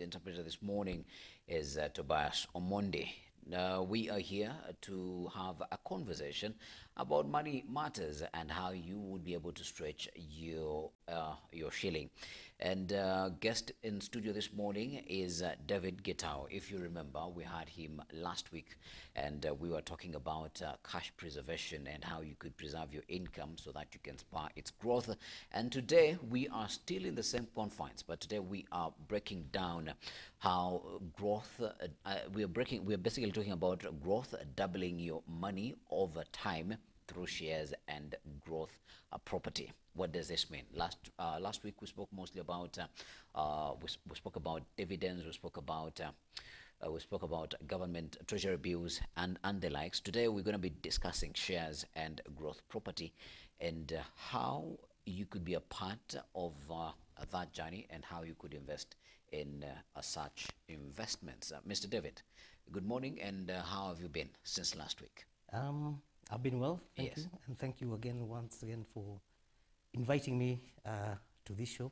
The interpreter this morning is Tobias Omonde. We are here to have a conversation about money matters and how you would be able to stretch your shilling. And guest in studio this morning is David Getao. If you remember, we had him last week, and we were talking about cash preservation and how you could preserve your income so that you can spur its growth. And today we are still in the same confines, but today we are breaking down how growth. We are basically talking about growth, doubling your money over time through shares and growth property. What does this mean? Last week we spoke mostly about we spoke about dividends. We spoke about government treasury bills and the likes. Today we're going to be discussing shares and growth property, and how you could be a part of that journey and how you could invest in such investments. Mr. David, good morning, and how have you been since last week? I've been well, thank Yes. you. And thank you again, once again, for inviting me to this show.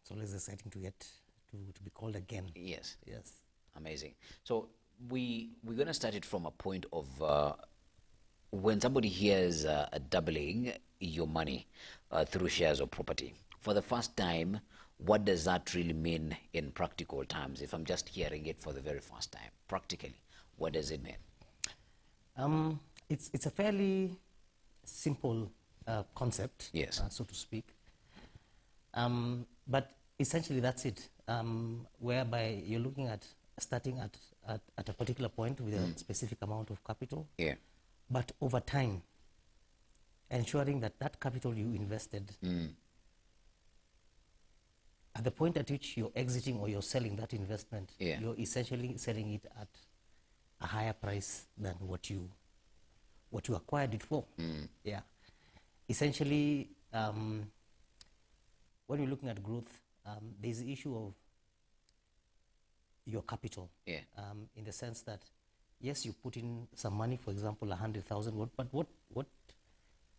It's always exciting to get to be called again. Yes. Yes. Amazing. So we're going to start it from a point of when somebody hears doubling your money through shares or property for the first time. What does that really mean in practical terms? If I'm just hearing it for the very first time, practically, what does it mean? It's a fairly simple concept, Yes. so to speak. But essentially that's it, whereby you're looking at starting at a particular point with a specific amount of capital, Yeah. but over time, ensuring that that capital you invested, at the point at which you're exiting or you're selling that investment, Yeah. you're essentially selling it at a higher price than what you acquired it for. Yeah. Essentially, when you're looking at growth, there's the issue of your capital. Yeah. In the sense that, yes, you put in some money, for example, 100,000, but what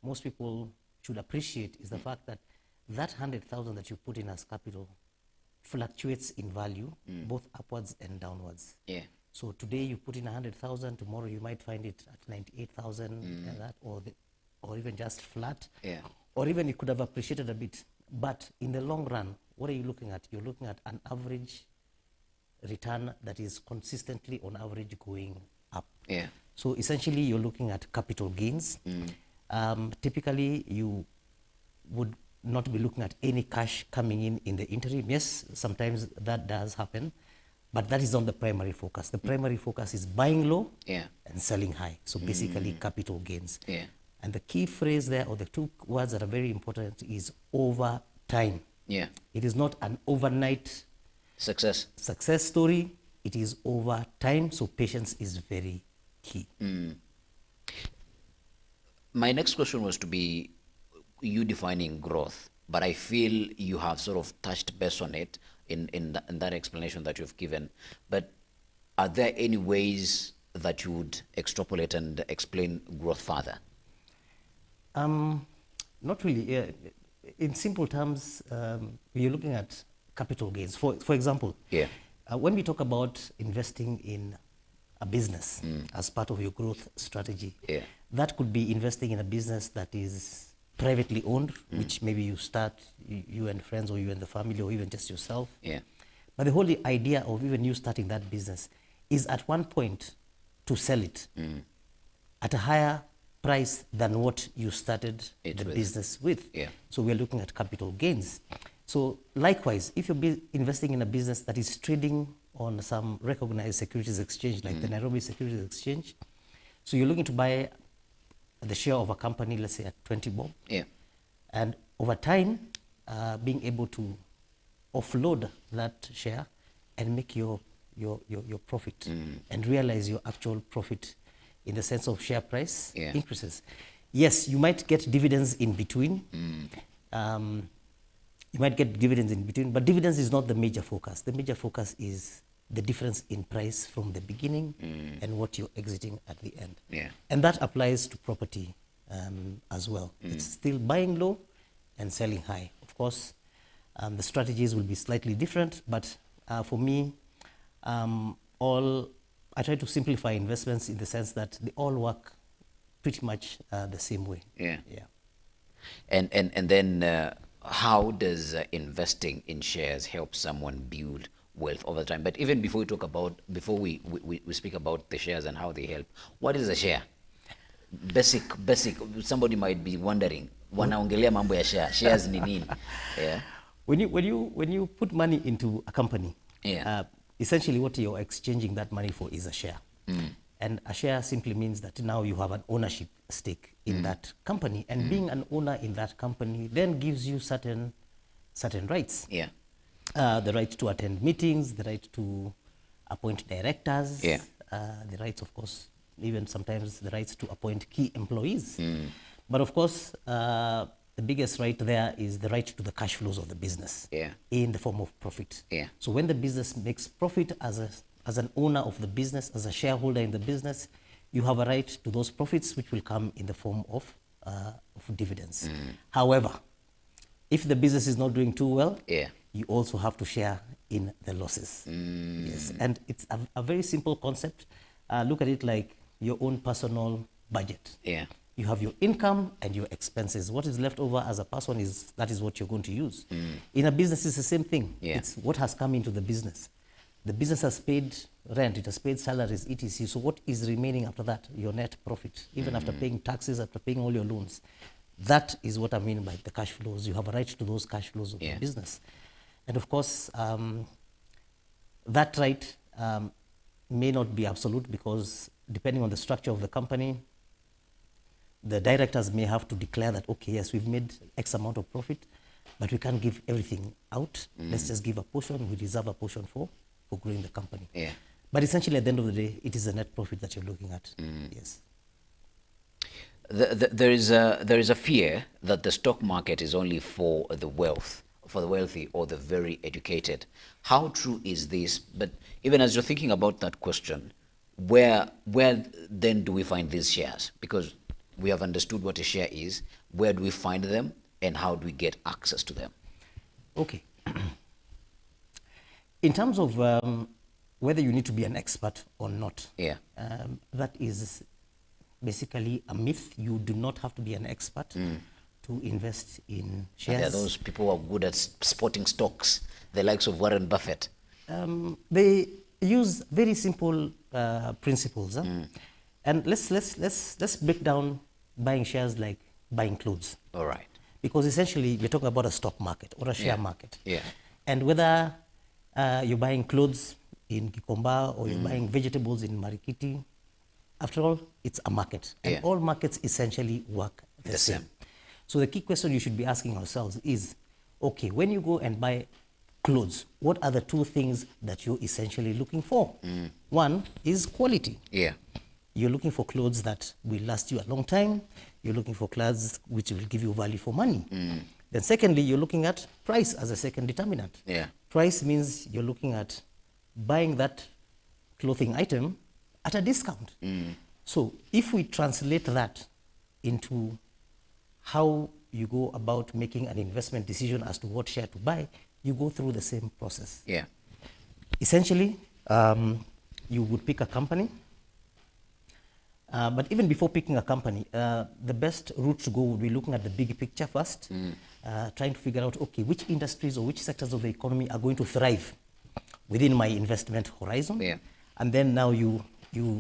most people should appreciate is the fact that that 100,000 that you put in as capital fluctuates in value, both upwards and downwards. Yeah. So today you put in 100,000, tomorrow you might find it at 98,000 and that, or even just flat. Yeah. Or even it could have appreciated a bit. But in the long run, what are you looking at? You're looking at an average return that is consistently on average going up. Yeah. So essentially you're looking at capital gains. Typically you would not be looking at any cash coming in the interim. Yes, sometimes that does happen, but that is not the primary focus. The primary focus is buying low Yeah. and selling high. So basically capital gains. Yeah. And the key phrase there, or the two words that are very important, is over time. Yeah. It is not an overnight Success. success story. It is over time. So patience is very key. My next question was to be you defining growth, but I feel you have sort of touched base on it in that explanation that you've given. But are there any ways that you would extrapolate and explain growth further? Not really. In simple terms, we're looking at capital gains. For example, Yeah. when we talk about investing in a business as part of your growth strategy, Yeah. that could be investing in a business that is privately owned, which maybe you start, you and friends, or you and the family, or even just yourself. Yeah. But the whole idea of even you starting that business is at one point to sell it at a higher price than what you started It the with. business with. Yeah. So we're looking at capital gains. So likewise, if you're investing in a business that is trading on some recognized securities exchange, like the Nairobi Securities Exchange, so you're looking to buy the share of a company, let's say at 20 bob, Yeah. and over time, being able to offload that share and make your profit and realize your actual profit in the sense of share price Yeah. increases. Yes, you might get dividends in between. You might get dividends in between, but dividends is not the major focus. The major focus is the difference in price from the beginning and what you're exiting at the end. Yeah. And that applies to property as well. It's still buying low and selling high. Of course, The strategies will be slightly different, but for me, I try to simplify investments in the sense that they all work pretty much the same way. Yeah. Yeah. And then how does investing in shares help someone build wealth over time? But even before we speak about the shares and how they help, what is a share? Basic. Somebody might be wondering, wanaongelea mambo ya shares ni nini? Yeah. When you put money into a company, Yeah. Essentially what you're exchanging that money for is a share. And a share simply means that now you have an ownership stake in that company, and being an owner in that company then gives you certain rights. Yeah. The right to attend meetings, the right to appoint directors, Yeah. The rights, of course, even sometimes the rights to appoint key employees. But of course, the biggest right there is the right to the cash flows of the business, Yeah. in the form of profit. Yeah. So when the business makes profit, as an owner of the business, as a shareholder in the business, you have a right to those profits, which will come in the form of dividends. However, if the business is not doing too well, Yeah. you also have to share in the losses. Yes, and it's a very simple concept. Look at it like your own personal budget. Yeah. You have your income and your expenses. What is left over as a person is what you're going to use. In a business, it's the same thing. Yeah. It's what has come into the business. The business has paid rent, it has paid salaries, etc. So what is remaining after that? Your net profit, even after paying taxes, after paying all your loans. That is what I mean by the cash flows. You have a right to those cash flows of Yeah. the business. And of course, that right may not be absolute, because depending on the structure of the company, the directors may have to declare that, okay, yes, we've made X amount of profit, but we can't give everything out. Let's just give a portion. We reserve a portion for growing the company. Yeah. But essentially, at the end of the day, it is the net profit that you're looking at. Yes. There is a fear that the stock market is only for the wealthy or the very educated. How true is this? But even as you're thinking about that question, where then do we find these shares? Because we have understood what a share is. Where do we find them, and how do we get access to them? Okay. In terms of whether you need to be an expert or not, Yeah. That is basically a myth. You do not have to be an expert to invest in shares. There are those people who are good at spotting stocks, the likes of Warren Buffett. They use very simple principles. And let's break down buying shares like buying clothes. All right. Because essentially, we're talking about a stock market or a share Yeah. market. Yeah. And whether you're buying clothes in Gikomba or you're buying vegetables in Marikiti, after all, it's a market. And Yeah. all markets essentially work the same. So the key question you should be asking ourselves is, okay, when you go and buy clothes, what are the two things that you're essentially looking for? One is quality. Yeah. You're looking for clothes that will last you a long time. You're looking for clothes which will give you value for money. Then secondly, you're looking at price as a second determinant. Yeah. Price means you're looking at buying that clothing item at a discount. So if we translate that into how you go about making an investment decision as to what share to buy, you go through the same process. Yeah. Essentially, you would pick a company. But even before picking a company, the best route to go would be looking at the big picture first, trying to figure out, okay, which industries or which sectors of the economy are going to thrive within my investment horizon. Yeah. And then now you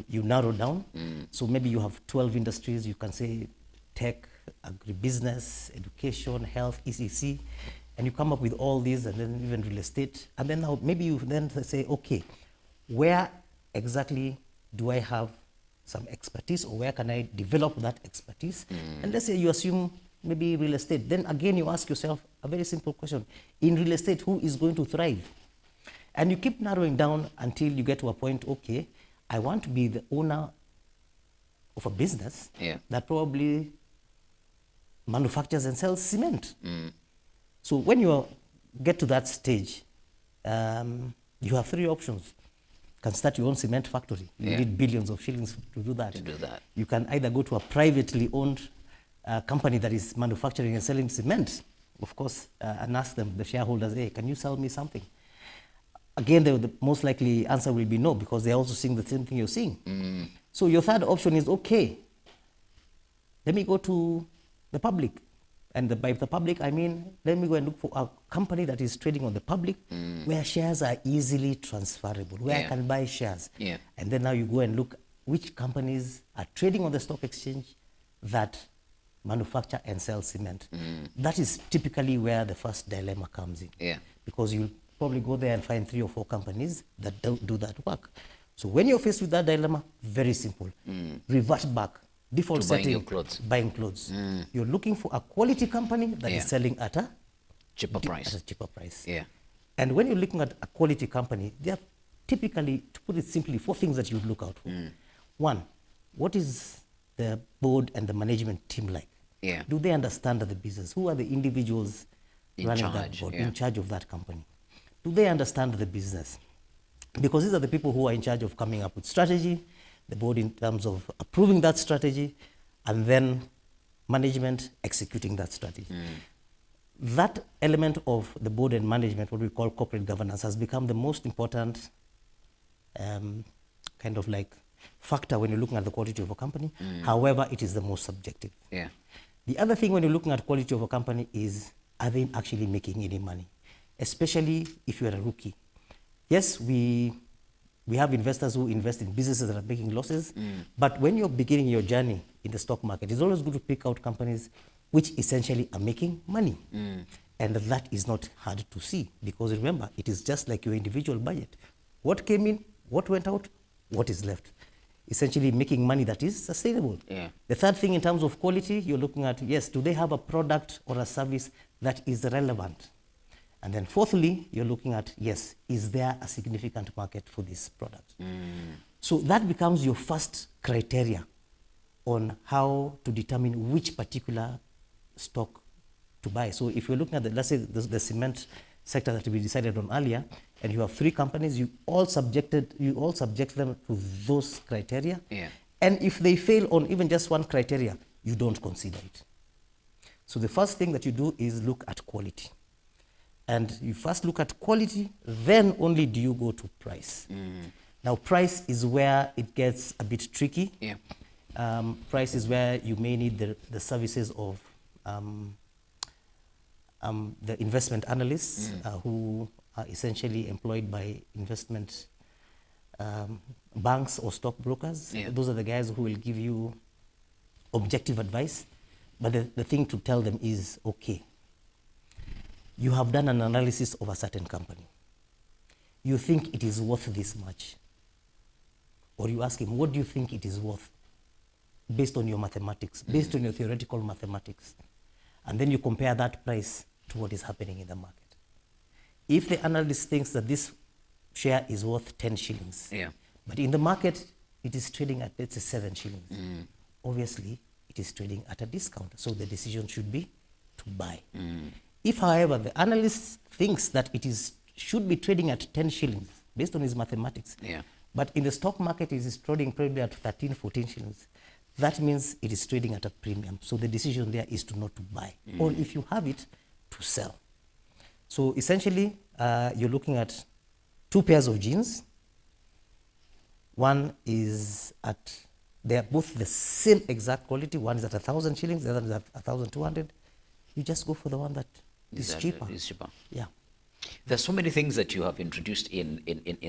narrow down. So maybe you have 12 industries. You can say tech, agribusiness, education, health, ECC, and you come up with all these, and then even real estate. And then now maybe you then say, okay, where exactly do I have some expertise, or where can I develop that expertise? And let's say you assume maybe real estate. Then again, you ask yourself a very simple question. In real estate, who is going to thrive? And you keep narrowing down until you get to a point, okay, I want to be the owner of a business that probably manufactures and sells cement. So when you get to that stage, you have three options. You can start your own cement factory. You need billions of shillings to do that. You can either go to a privately owned company that is manufacturing and selling cement. of course, and ask them, the shareholders, hey, can you sell me something? Again, the most likely answer will be no, because they're also seeing the same thing you're seeing. So your third option is, okay, let me go to the public. And by the public, I mean, let me go and look for a company that is trading on the public, where shares are easily transferable, where I can buy shares. And then now you go and look which companies are trading on the stock exchange that manufacture and sell cement. That is typically where the first dilemma comes in. Because you'll probably go there and find 3 or 4 companies that don't do that work. So when you're faced with that dilemma, very simple. Revert back. Default setting, buying clothes. You're looking for a quality company that is selling at a cheaper price. At a cheaper price. And when you're looking at a quality company, there are typically, to put it simply, 4 things that you would look out for. 1, what is the board and the management team like? Do they understand the business? Who are the individuals running that board, in charge of that company? Do they understand the business? Because these are the people who are in charge of coming up with strategy, the board in terms of approving that strategy, and then management executing that strategy. That element of the board and management, what we call corporate governance, has become the most important kind of like factor when you're looking at the quality of a company. However, it is the most subjective. The other thing when you're looking at quality of a company is, are they actually making any money? Especially if you're a rookie. Yes, we have investors who invest in businesses that are making losses, but when you're beginning your journey in the stock market, it's always good to pick out companies which essentially are making money. And that is not hard to see, because remember, it is just like your individual budget. What came in, what went out, what is left. Essentially making money that is sustainable. The third thing in terms of quality, you're looking at, yes, do they have a product or a service that is relevant? And then fourthly, you're looking at, yes, is there a significant market for this product? So that becomes your first criteria on how to determine which particular stock to buy. So if you're looking at, let's say, the cement sector that we decided on earlier, and you have 3 companies, you all subject them to those criteria. And if they fail on even just one criteria, you don't consider it. So the first thing that you do is look at quality. And you first look at quality, then only do you go to price. Now, price is where it gets a bit tricky. Price is where you may need the services of the investment analysts who are essentially employed by investment banks or stockbrokers. Those are the guys who will give you objective advice. But the thing to tell them is, okay, you have done an analysis of a certain company. You think it is worth this much. Or you ask him, what do you think it is worth? Based on your mathematics, based on your theoretical mathematics. And then you compare that price to what is happening in the market. If the analyst thinks that this share is worth 10 shillings, but in the market it is trading at, let's say, 7 shillings, obviously it is trading at a discount. So the decision should be to buy. If, however, the analyst thinks that should be trading at 10 shillings based on his mathematics, but in the stock market it is trading probably at 13, 14 shillings, that means it is trading at a premium. So the decision there is to not to buy, or if you have it, to sell. So essentially, you're looking at 2 pairs of jeans. One is they're both the same exact quality. One is at 1,000 shillings, the other is at 1,200. You just go for the one that is cheaper. Is cheaper. Yeah. There's so many things that you have introduced in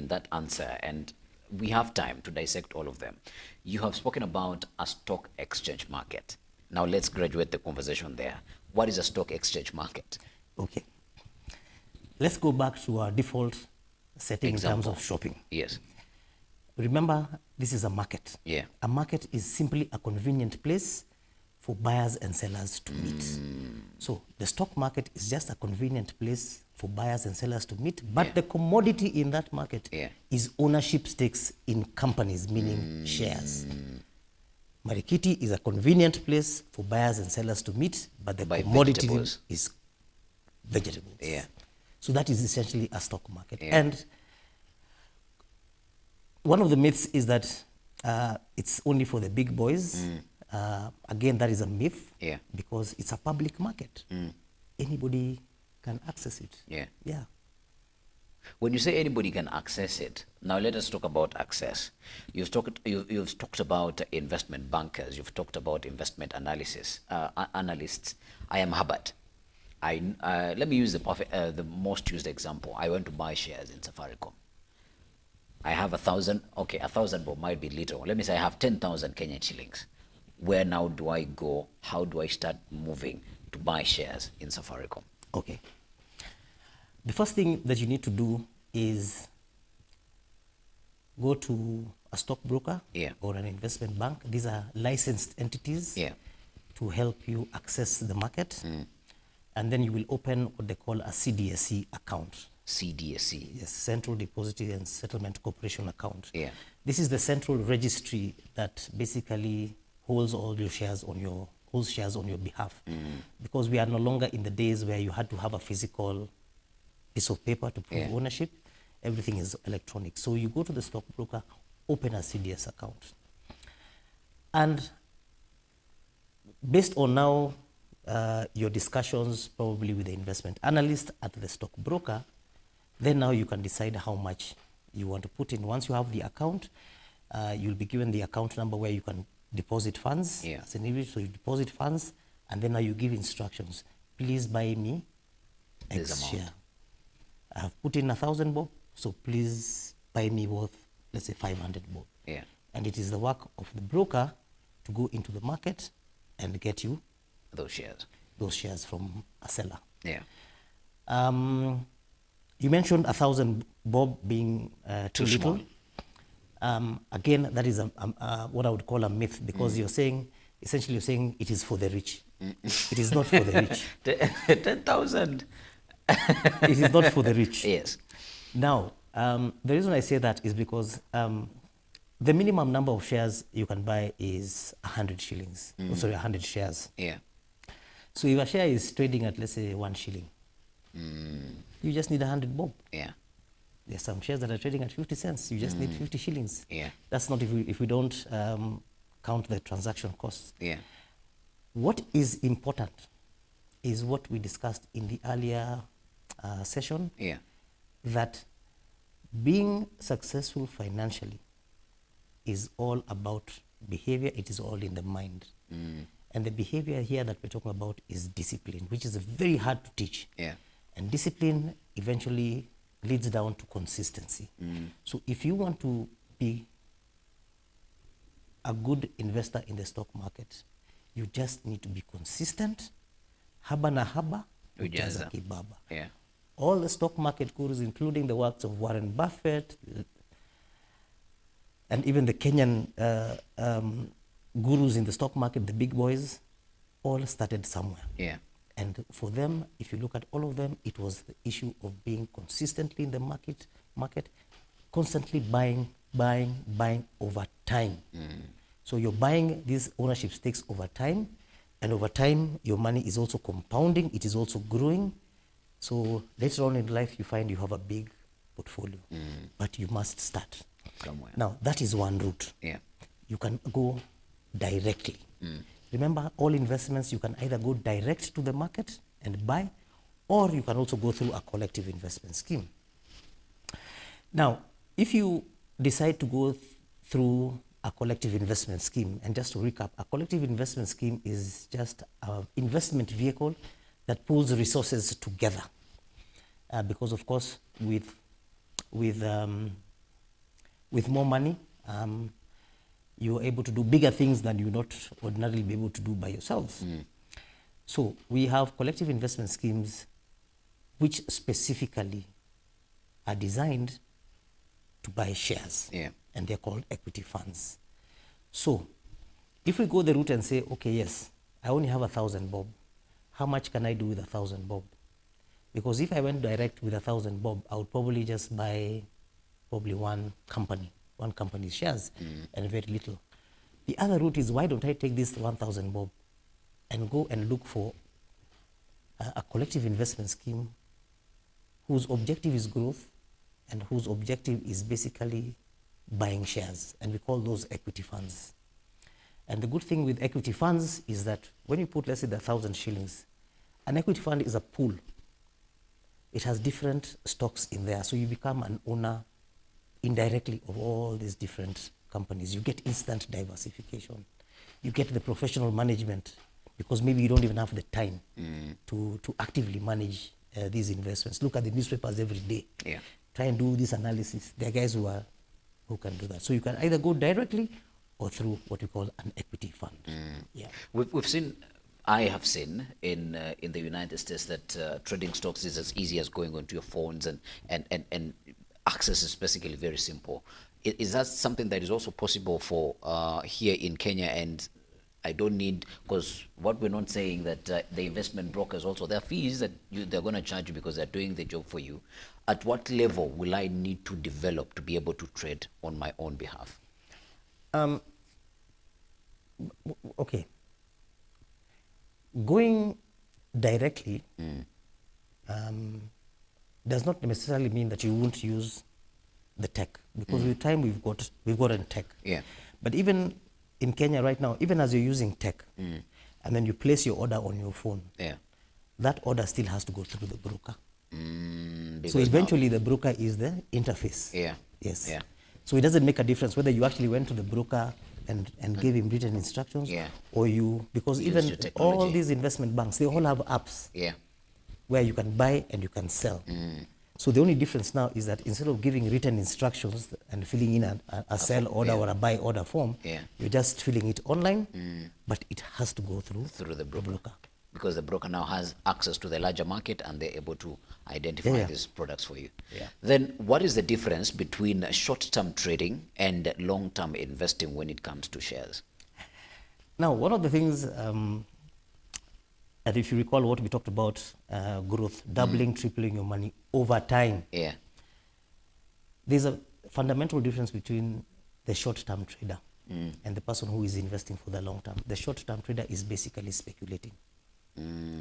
that answer, and we have time to dissect all of them. You have spoken about a stock exchange market. Now let's graduate the conversation there. What is a stock exchange market? Okay. Let's go back to our default setting in terms of shopping. Yes. Remember, this is a market. A market is simply a convenient place for buyers and sellers to meet. So the stock market is just a convenient place for buyers and sellers to meet, but the commodity in that market is ownership stakes in companies, meaning shares. Marikiti is a convenient place for buyers and sellers to meet, but the commodity is vegetables. So that is essentially a stock market. And one of the myths is that it's only for the big boys. Again, that is a myth because it's a public market. anybody can access it. Yeah. Yeah. When you say anybody can access it, now let us talk about access. You've talked about investment bankers. You've talked about investment analysts. I am Hubbard. Let me use the most used example. I went to buy shares in Safaricom. I have 1,000. Okay, 1,000 bob might be little. Let me say I have 10,000 Kenyan shillings. Where now do I go? How do I start moving to buy shares in Safaricom? Okay. The first thing that you need to do is go to a stockbroker or an investment bank. These are licensed entities to help you access the market. And then you will open what they call a CDSC account. CDSC? Yes, Central Depository and Settlement Corporation account. Yeah. This is the central registry that basically holds all your shares on your behalf. Because we are no longer in the days where you had to have a physical piece of paper to prove ownership. Everything is electronic. So you go to the stockbroker, open a CDS account. And based on now your discussions probably with the investment analyst at the stockbroker, then now you can decide how much you want to put in. Once you have the account, you'll be given the account number where you can deposit funds. As an individual, so you deposit funds, and then now you give instructions. Please buy me X share. I have put in 1,000 bob, so please buy me worth, let's say 500 bob. Yeah. And it is the work of the broker to go into the market and get you those shares from a seller. Yeah. You mentioned 1,000 bob being too little. Again, that is what I would call a myth, because you're saying, essentially you're saying it is for the rich. It is not for the rich. 10,000. It is not for the rich. Yes. Now, the reason I say that is because the minimum number of shares you can buy is 100 shillings. Oh, sorry, 100 shares. Yeah. So if a share is trading at, let's say, 1 shilling, you just need 100 bob. Yeah. There's some shares that are trading at 50 cents. You just need 50 shillings. Yeah. That's not if we don't count the transaction costs. Yeah. What is important is what we discussed in the earlier session. Yeah. That being successful financially is all about behavior. It is all in the mind. And the behavior here that we're talking about is discipline, which is very hard to teach. Yeah. And discipline eventually leads down to consistency. So if you want to be a good investor in the stock market, you just need to be consistent. Haba na haba, ujaza kibaba. Yeah. All the stock market gurus, including the works of Warren Buffett, and even the Kenyan gurus in the stock market, the big boys, all started somewhere. Yeah. And for them, if you look at all of them, it was the issue of being consistently in the market, constantly buying over time. So you're buying these ownership stakes over time, and over time, your money is also compounding, it is also growing. So later on in life, you find you have a big portfolio, but you must start somewhere. Now, that is one route. Yeah. You can go directly. Remember, all investments, you can either go direct to the market and buy, or you can also go through a collective investment scheme. Now, if you decide to go through a collective investment scheme, and just to recap, a collective investment scheme is just an investment vehicle that pulls resources together. Because, of course, with more money, you're able to do bigger things than you not ordinarily be able to do by yourselves. So we have collective investment schemes which specifically are designed to buy shares. Yeah. And they're called equity funds. So if we go the route and say, okay, yes, I only have 1,000 bob, how much can I do with 1,000 bob? Because if I went direct with 1,000 bob, I would probably just buy probably one company's shares, and very little. The other route is, why don't I take this 1,000 bob and go and look for a collective investment scheme whose objective is growth and whose objective is basically buying shares, and we call those equity funds. And the good thing with equity funds is that when you put, let's say, the 1,000 shillings, an equity fund is a pool. It has different stocks in there. So you become an owner indirectly of all these different companies. You get instant diversification. You get the professional management because maybe you don't even have the time to actively manage these investments. Look at the newspapers every day. Yeah. Try and do this analysis. There are guys who can do that. So you can either go directly or through what we call an equity fund. Yeah. We've seen, I have seen in the United States that trading stocks is as easy as going onto your phones, and access is basically very simple. Is that something that is also possible for here in Kenya? And I don't need, because what we're not saying that the investment brokers also, there are fees that they're going to charge you because they're doing the job for you. At what level will I need to develop to be able to trade on my own behalf? Okay. Going directly does not necessarily mean that you won't use the tech, because with time we've gotten tech. Yeah. But even in Kenya right now, even as you're using tech, and then you place your order on your phone, Yeah. that order still has to go through the broker. So Because eventually the broker is the interface. Yeah. Yes. Yeah. So it doesn't make a difference whether you actually went to the broker and gave him written instructions, Yeah. or you, because Use even your technology. all these investment banks, they all have apps Yeah. where you can buy and you can sell. So the only difference now is that instead of giving written instructions and filling in a sell order or a buy order form, Yeah. you're just filling it online, but it has to go through Through the broker. Because the broker now has access to the larger market and they're able to identify Yeah, yeah. these products for you. Yeah. Then what is the difference between short-term trading and long-term investing when it comes to shares? Now, one of the things that, if you recall what we talked about, growth, doubling, tripling your money over time, Yeah. there's a fundamental difference between the short-term trader and the person who is investing for the long term. The short-term trader is basically speculating,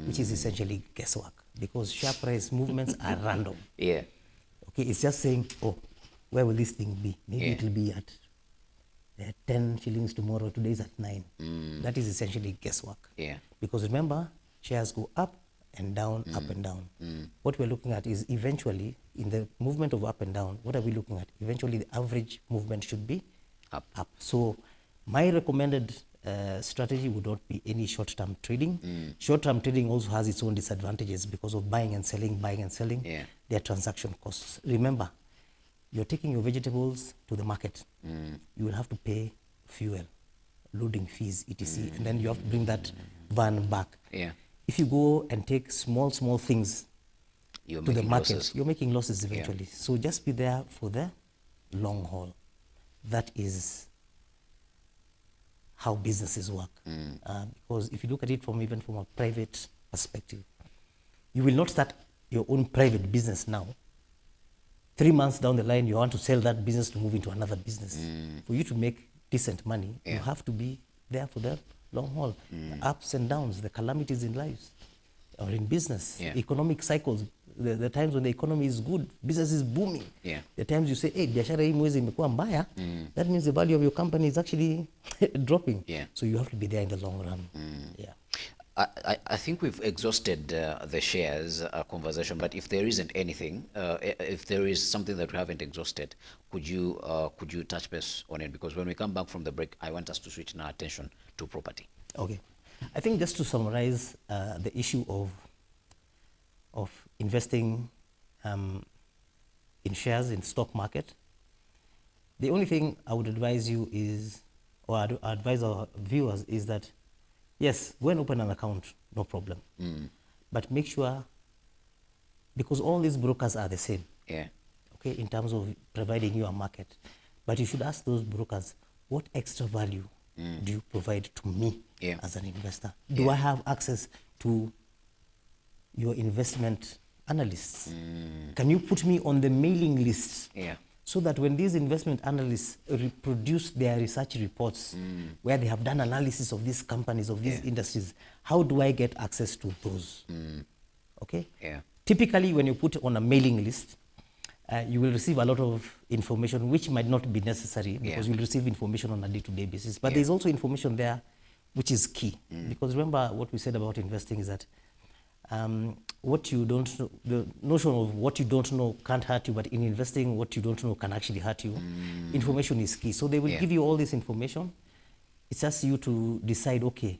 which is essentially guesswork, because share price movements are random. Yeah. Okay, it's just saying, oh, where will this thing be? Maybe Yeah. it will be at 10 shillings tomorrow, today's at 9. That is essentially guesswork. Yeah. Because remember, shares go up and down, up and down. What we're looking at is eventually, in the movement of up and down, what are we looking at? Eventually, the average movement should be Up. So my recommended strategy would not be any short-term trading. Short-term trading also has its own disadvantages because of buying and selling. Yeah. Their transaction costs. Remember, you're taking your vegetables to the market. You will have to pay fuel, loading fees, etc. And then you have to bring that van back. Yeah. If you go and take small things You're to the making market, losses. you're making losses eventually. So just be there for the long haul. That is how businesses work. Because if you look at it even from a private perspective, you will not start your own private business now. 3 months down the line, you want to sell that business to move into another business. For you to make decent money, you have to be there for the long haul. The ups and downs, the calamities in lives or in business, economic cycles, the times when the economy is good, business is booming. Yeah. The times you say, hey, biashara hii mwezi imekuwa mbaya, that means the value of your company is actually dropping. Yeah. So you have to be there in the long run. Yeah. I think we've exhausted the shares conversation, but if there isn't anything, if there is something that we haven't exhausted, could you touch base on it? Because when we come back from the break, I want us to switch our attention to property. Okay. I think just to summarize the issue of investing in shares in stock market, the only thing I would advise you is, or I'd advise our viewers, is that yes, go and open an account, no problem. But make sure, because all these brokers are the same, Yeah. okay, in terms of providing you a market. But you should ask those brokers, what extra value do you provide to me as an investor? Do I have access to your investment analysts? Can you put me on the mailing list? Yeah. So that when these investment analysts produce their research reports where they have done analysis of these companies, of these industries, how do I get access to those? Okay? Yeah. Typically, when you put on a mailing list, you will receive a lot of information which might not be necessary because you'll receive information on a day-to-day basis. But there's also information there which is key. Because remember what we said about investing is that what you don't know, the notion of what you don't know can't hurt you, but in investing, what you don't know can actually hurt you. Information is key. So they will give you all this information. It's just you to decide, okay,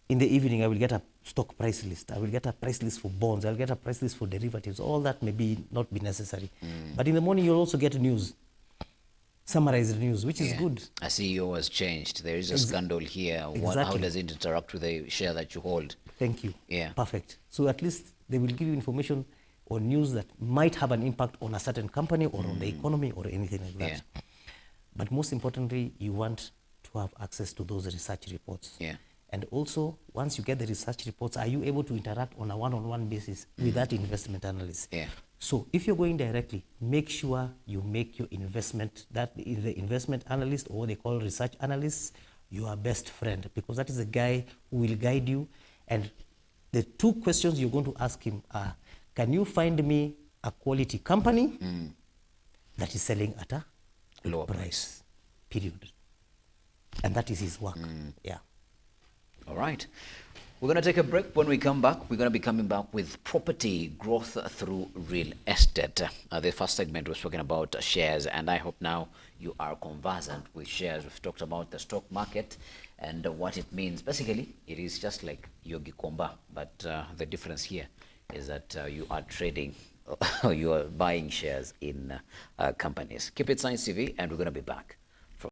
in the evening, I will get a stock price list. I will get a price list for bonds. I'll get a price list for derivatives. All that may not be necessary. But in the morning, you'll also get news, summarized news, which is good. A CEO has changed. There is a scandal here. How does it interact with the share that you hold? Thank you. Yeah. Perfect. So at least they will give you information or news that might have an impact on a certain company or on the economy or anything like that. Yeah. But most importantly, you want to have access to those research reports. Yeah. And also, once you get the research reports, are you able to interact on a one-on-one basis with that investment analyst? Yeah. So if you're going directly, make sure you make your investment, that is the investment analyst or what they call research analysts, your best friend, because that is the guy who will guide you. And the two questions you're going to ask him are, can you find me a quality company that is selling at a Lower price, period. And that is his work. Yeah. All right. We're going to take a break. When we come back, we're going to be coming back with property growth through real estate. The first segment was talking about shares, and I hope now you are conversant with shares. We've talked about the stock market and what it means. Basically, it is just like Yogi Komba, but the difference here is that you are trading, you are buying shares in companies. Keep it Science TV, and we're going to be back.